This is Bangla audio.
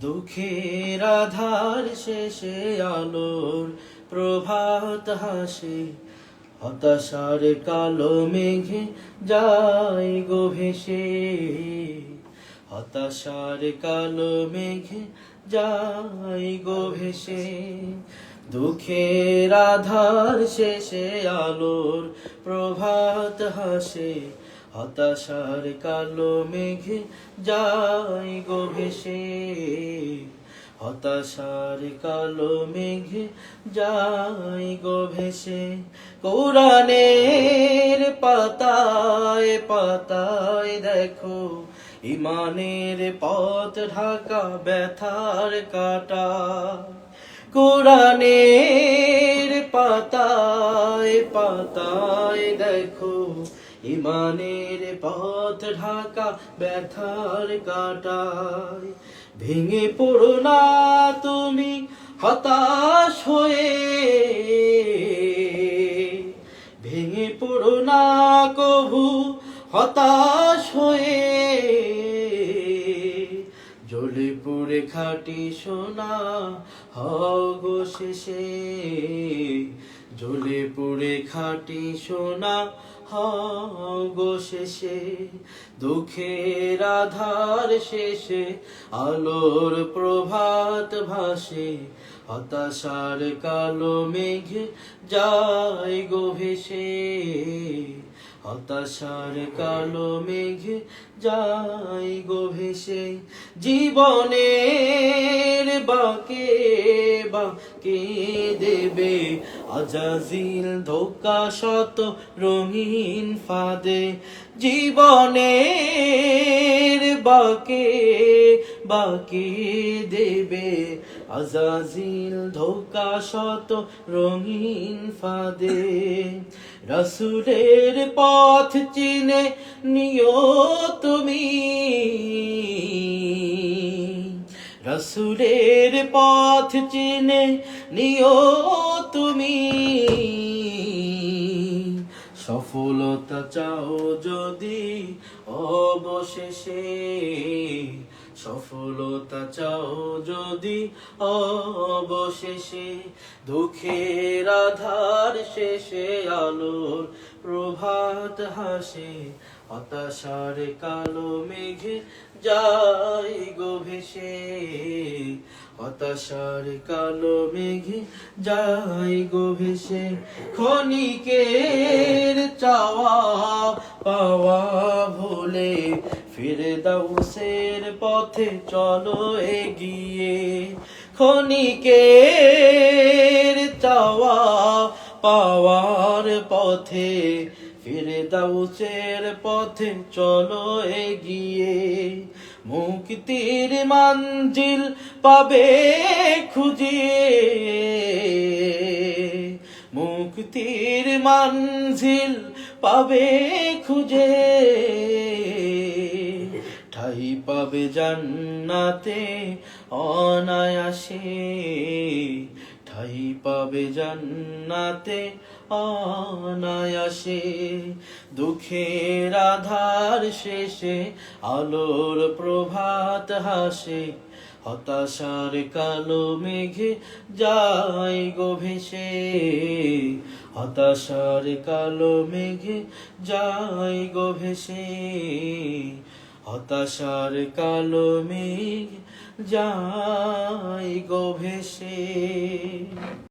দুঃখের আধার শেষে আলোর প্রভাত হাসে, হতাশার কালো মেঘে যায় গো ভেসে, হতাশার কালো মেঘে যায় গো ভেসে। দুঃখের আধার শেষে আলোর প্রভাত হাসে, হতাশার কালো মেঘে যায় গো ভেসে, হতাশার কালো মেঘে যায় গো ভেসে। কোরআনের পাতায় পাতায় দেখো ইমানের পথ ঢাকা ব্যথার কাটা। কোরআনের পাতায় পাতায় দেখো ইমানের পথ ঢাকা ব্যথার কাটায়। ভেঙে পড়ো না তুমি হতাশ হয়ে, ভেঙে পড়ো না কভু হতাশ হয়ে, জ্বলে পুড়ে খাঁটি সোনা হও গো শেষে, জ্বলে পুড়ে খাঁটি সোনা হও গো শেষে। দুঃখের আধার শেষে আলোর প্রভাত ভাসে, হতাশার কালো মেঘে যায় গো ভেসে, হতাশার কালো মেঘে যায় গো ভেসে। জীবনের বাঁকে বাঁকে দেবে আজাজিল ধোঁকা শত রঙিন ফাঁদে, জীবনের বাঁকে বাঁকে দেবে আজাজিল ধোঁকা শত রঙিন ফাঁদে। রাসূলের পথ চিনে নিও তুমি, রাসূলের পথ চিনে নিও তুমি, সফলতা চাও যদি অবশেষে, সফলতা চাও যদি অবশেষে। দুঃখের আধার শেষে আলোর প্রভাত হাসে, হতাশার কালো মেঘে যায় গো ভেসে, হতাশার কালো মেঘে যায় গো ভেসে। ক্ষণিকের চাওয়া পাওয়া ভুলে ফিরদাউসের পথে চলো এগিয়ে, ক্ষণিকের চাওয়া পাওয়ার পথে ফিরদাউসের পথে চলো এগিয়ে। মুক্তির মঞ্জিল পাবে খুঁজে, মুক্তির মঞ্জিল পাবে খুঁজে, ঠাই পাবে জান্নাতে অনায়াসে, ঠাই পাবে জান্নাতে অনায়াসে। দুঃখের আধার শেষে আলোর প্রভাত হাসে, হতাশার কালো মেঘে যায় গো ভেসে, হতাশার কালো মেঘে যায় গো ভেসে, হতাশার কালো মেঘ যায় গো ভেসে।